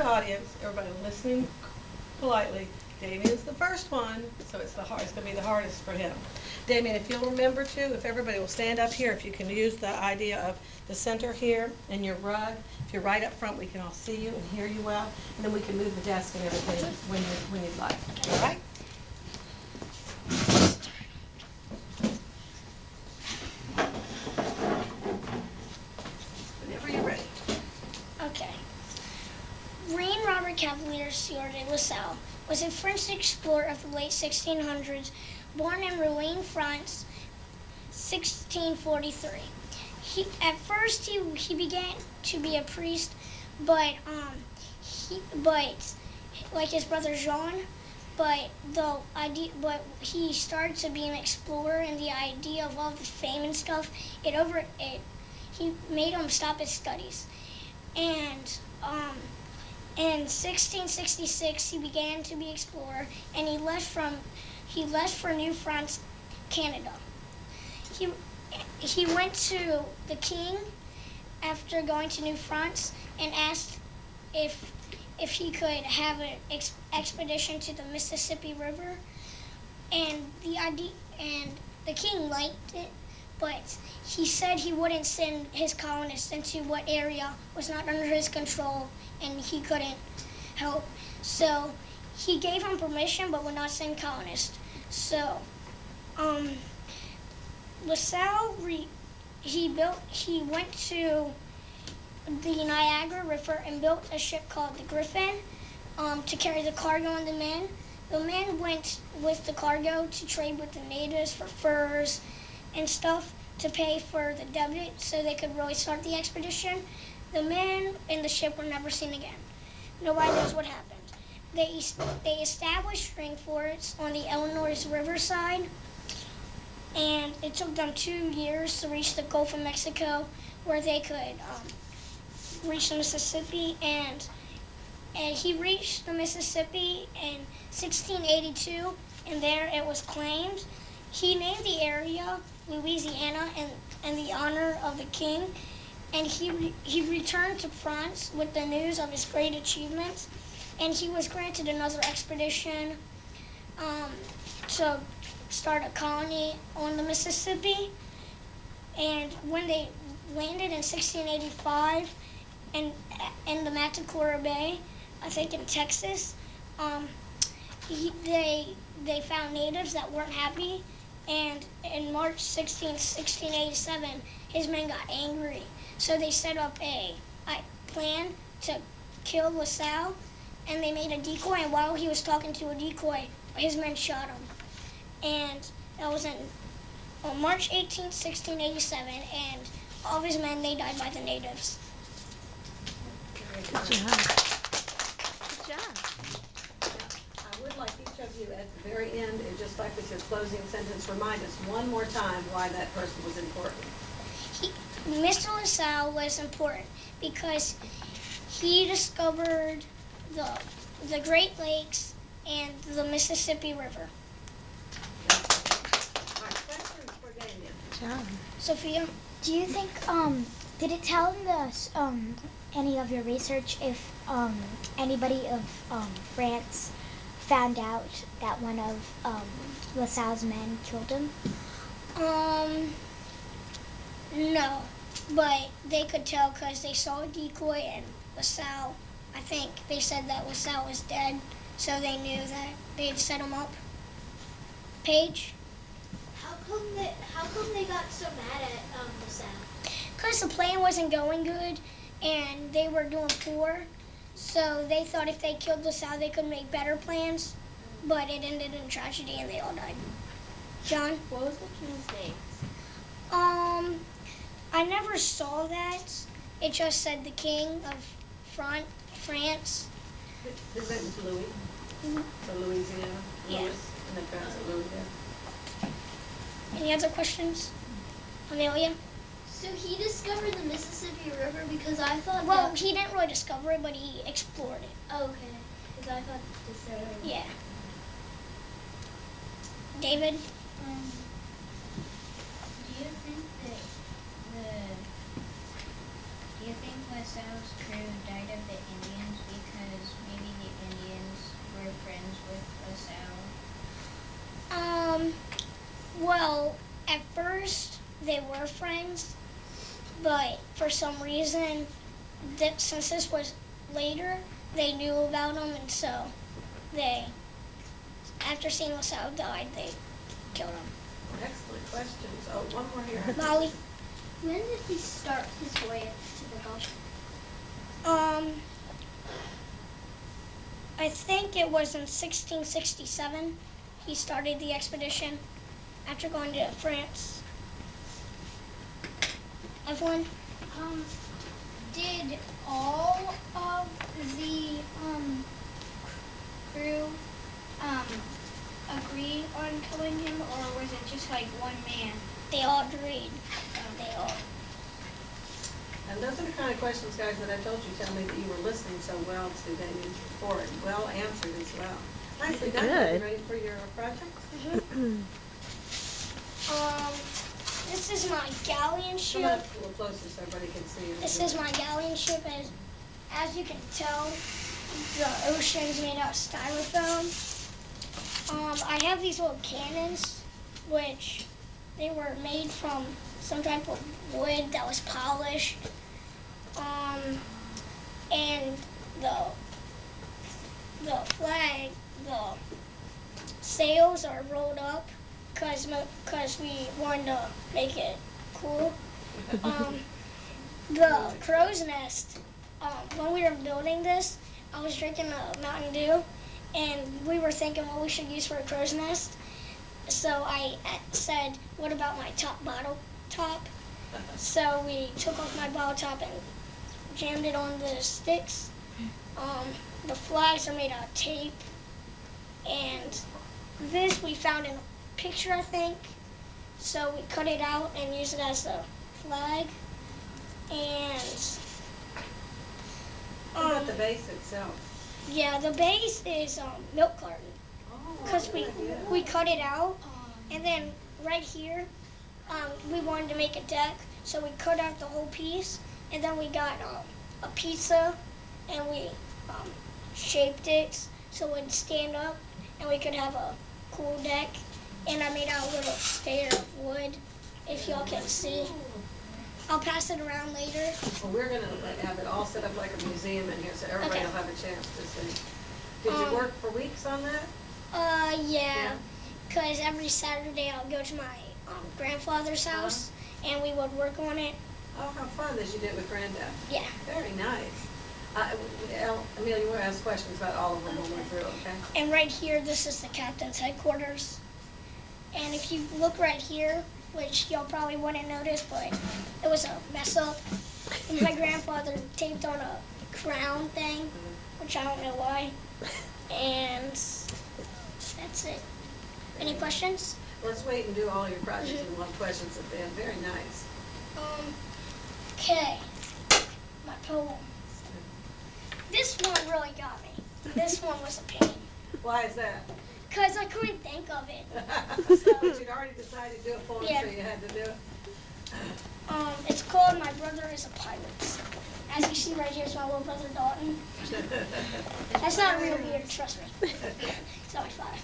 Audience, everybody listening politely. Damian's the first one, so it's going to be the hardest for him. Damian, if you'll remember to, if everybody will stand up here, if you can use the idea of the center here and your rug. If you're right up front, we can all see you and hear you well, and then we can move the desk and everything when you'd like. All right? Whenever you're ready. Okay. Reine Robert Cavalier Sieur de La Salle was a French explorer of the late 1600s, born in Rouen, France, 1643. At first he began to be a priest, but like his brother Jean, but he started to be an explorer, and the idea of all the fame and stuff he made him stop his studies. And in 1666, he began to be explorer, and he left for New France, Canada. He he went to the king after going to New France and asked if he could have an expedition to the Mississippi River, and the king liked it, but he said he wouldn't send his colonists into what area was not under his control and he couldn't help. So he gave him permission but would not send colonists. So LaSalle he went to the Niagara River and built a ship called the Griffin to carry the cargo and the men. The men went with the cargo to trade with the natives for furs and stuff to pay for the debit so they could really start the expedition. The men in the ship were never seen again. Nobody knows what happened. They established string forts on the Illinois Riverside, and it took them 2 years to reach the Gulf of Mexico, where they could reach the Mississippi. And he reached the Mississippi in 1682, and there it was claimed. He named the area Louisiana in the honor of the king, and he returned to France with the news of his great achievements, and he was granted another expedition to start a colony on the Mississippi. And when they landed in 1685 in the Matacora Bay, I think in Texas, they found natives that weren't happy, and in March 1687, his men got angry, so they set up a plan to kill LaSalle, and they made a decoy. And while he was talking to a decoy, his men shot him, and that was on March 18th, 1687, and all of his men they died by the natives. Good job. Good job. I would like each of you at the very end, and just like with your closing sentence, remind us one more time why that person was important. Mr. LaSalle was important because he discovered the Great Lakes and the Mississippi River. All right, questions for Damian? Good job. Sophia? Do you think did it tell in the any of your research if anybody of France found out that one of LaSalle's men killed him? No, but they could tell because they saw a decoy, and LaSalle, I think they said that LaSalle was dead, so they knew that they had set him up. Paige? How come they got so mad at LaSalle? Because the plan wasn't going good, and they were doing poor, so they thought if they killed LaSalle, they could make better plans, but it ended in tragedy, and they all died. John? What was the king's name? I never saw that. It just said the king of France. His name is Louis, from Louisiana. Yeah. Louis, and they pronounce it Louis there. Any other questions? Amelia? So he discovered the Mississippi River because I thought Well, that... he didn't really discover it, but he explored it. Oh, okay. Because I thought this... Yeah. David? Do you think LaSalle's crew died of the Indians because friends, but for some reason, since this was later, they knew about him, and so they, after seeing LaSalle died, they killed him. Excellent questions. Oh, one more here. Molly? When did he start his voyage to the Gulf? I think it was in 1667 he started the expedition after going to France. Evelyn? Did all of the crew agree on killing him, or was it just like one man? They all agreed. They all. And those are the kind of questions, guys, that I told you tell me that you were listening so well to Damian's report. Well answered as well. Nicely done. Good. You ready for your projects? This is my galleon ship. Come up a little closer so everybody can see you. This is my galleon ship. As you can tell, the ocean's made out of styrofoam. I have these little cannons, which they were made from some type of wood that was polished. And the flag, the sails are rolled up because we wanted to make it cool. The crow's nest, when we were building this, I was drinking a Mountain Dew, and we were thinking what we should use for a crow's nest. So I said, what about my bottle top? So we took off my bottle top and jammed it on the sticks. The flags are made out of tape. And this we found in a picture, I think. So we cut it out and used it as a flag. And What about the base itself? yeah, the base is milk carton. Because we cut it out, and then right here, we wanted to make a deck, so we cut out the whole piece, and then we got a pizza, and we shaped it so it would stand up, and we could have a cool deck. And I made out a little stair of wood, if y'all can see. I'll pass it around later. Well, we're going to have it all set up like a museum in here so everybody Okay. will have a chance to see. Did you work for weeks on that? Yeah. Because every Saturday I'll go to my grandfather's house, and we would work on it. Oh, how fun that you did it with Granddad. Yeah. Very nice. Amelia, you want to ask questions about all of them when we're through, okay? And right here, this is the captain's headquarters. And if you look right here, which y'all probably wouldn't notice, but it was a mess up. My grandfather taped on a crown thing, which I don't know why. And that's it. Any questions? Let's wait and do all your projects and we'll have questions at the end. Very nice. Okay. My poem. This one really got me. This one was a pain. Why is that? Because I couldn't think of it. But you'd already decided to do a poem, Yeah. so you had to do it. It's called My Brother is a Pirate. As you see right here, it's my little brother Dalton. That's not a real beard, trust me. It's not my father.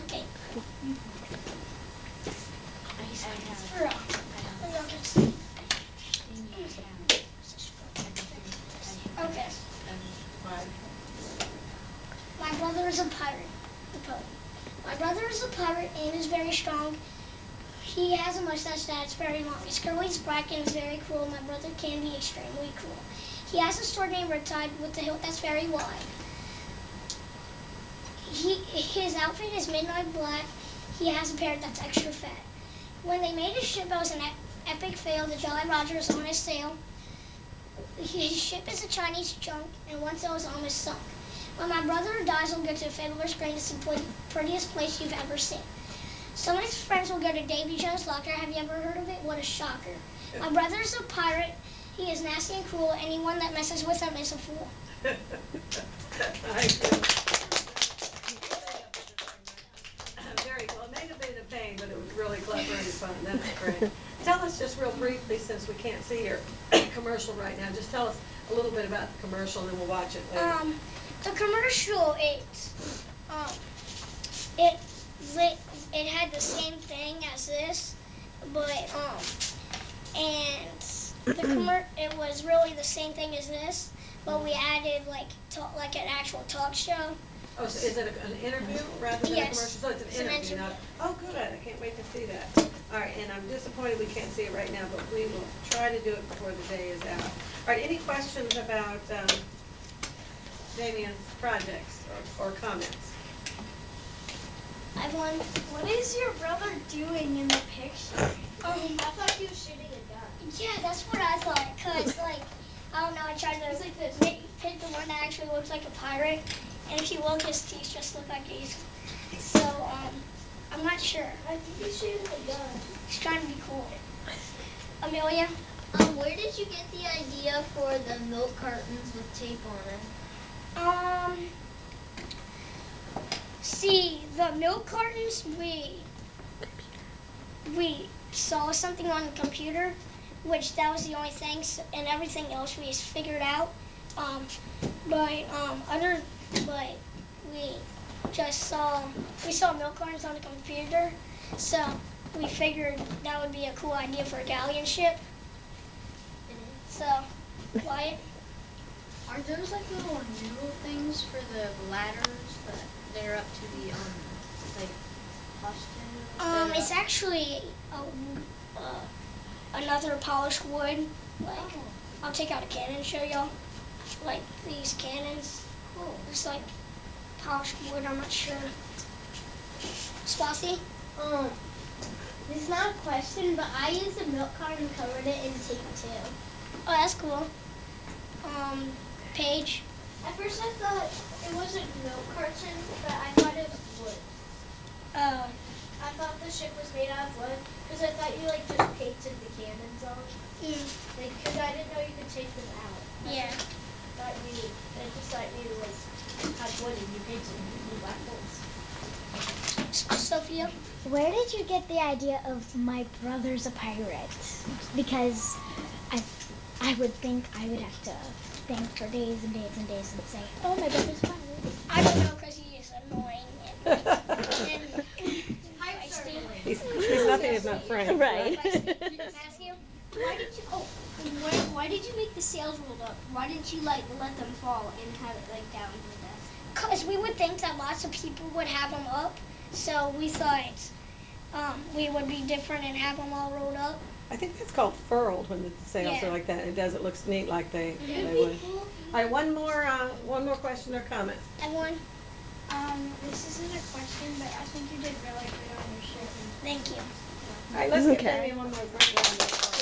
Okay. Okay. My brother is a pirate. The poem. My brother is a pirate and is very strong. He has a mustache that's very long. His curly is black and is very cruel. My brother can be extremely cruel. He has a sword named Riptide with a hilt that's very wide. His outfit is midnight black. He has a parrot that's extra fat. When they made his ship, it was an epic fail. The Jolly Roger is on his sail. His ship is a Chinese junk, and one sail is almost sunk. When my brother dies, we'll go to Fiddler's Green. It's the prettiest place you've ever seen. Some of his friends will go to Davy Jones' locker. Have you ever heard of it? What a shocker. My brother's a pirate. He is nasty and cruel. Anyone that messes with him is a fool. Very well. It may have been a pain, but it was really clever and fun. That's great. Tell us just real briefly, since we can't see your commercial right now, just tell us a little bit about the commercial and then we'll watch it later. The commercial, it had the same thing as this, but and it was really the same thing as this, but we added like an actual talk show. Oh, so is it an interview rather than a commercial? Yes, So it's it's an an interview, interview. not, oh, good, I can't wait to see that. All right, and I'm disappointed we can't see it right now, but we will try to do it before the day is out. All right, any questions about Damian's projects or comments? I won. What is your brother doing in the picture? I thought he was shooting a gun. Yeah, that's what I thought. Cause I don't know, I tried to He's like this. pick the one that actually looks like a pirate, and if you look, his teeth just look like these. So I'm not sure. I think he's shooting a gun. He's trying to be cool. Amelia, Where did you get the idea for the milk cartons with tape on it? see the milk cartons we saw something on the computer, which that was the only thing, and everything else we just figured out. But we just saw milk cartons on the computer, so we figured that would be a cool idea for a galleon ship. So, Wyatt? Are those like little noodle things for the ladders that they're up to the like postern? It's actually another polished wood. Like, I'll take out a cannon and show y'all. Like these cannons. Cool. It's like polished wood. I'm not sure. Swathy? This is not a question, but I used a milk carton and covered it in tape too. Oh, that's cool. Paige? At first I thought it wasn't milk carton, but I thought it was wood. Oh, I thought the ship was made out of wood because I thought you like just painted the cannons on. Like, because I didn't know you could take them out. yeah. I just thought you like had wood and you painted blue black holes. Sophia? Where did you get the idea of my brother's a pirate? Because I would think I would have to think for days and days and days and say, oh, my brother's a pirate. I don't know because he is annoying and Pirates are annoying. He's nothing if not frank. Right. Matthew? Why did you make the sails rolled up? Why didn't you like let them fall and have it like down to the desk? Because we would think that lots of people would have them up, so we thought we would be different and have them all rolled up. I think that's called furled when the sails Yeah. are like that. It does. It looks neat like they It would they be would. cool. All right, one more question or comment. Everyone, This isn't a question, but I think you did really good on your ship. thank you. All right, let's give Damian one more great round of applause.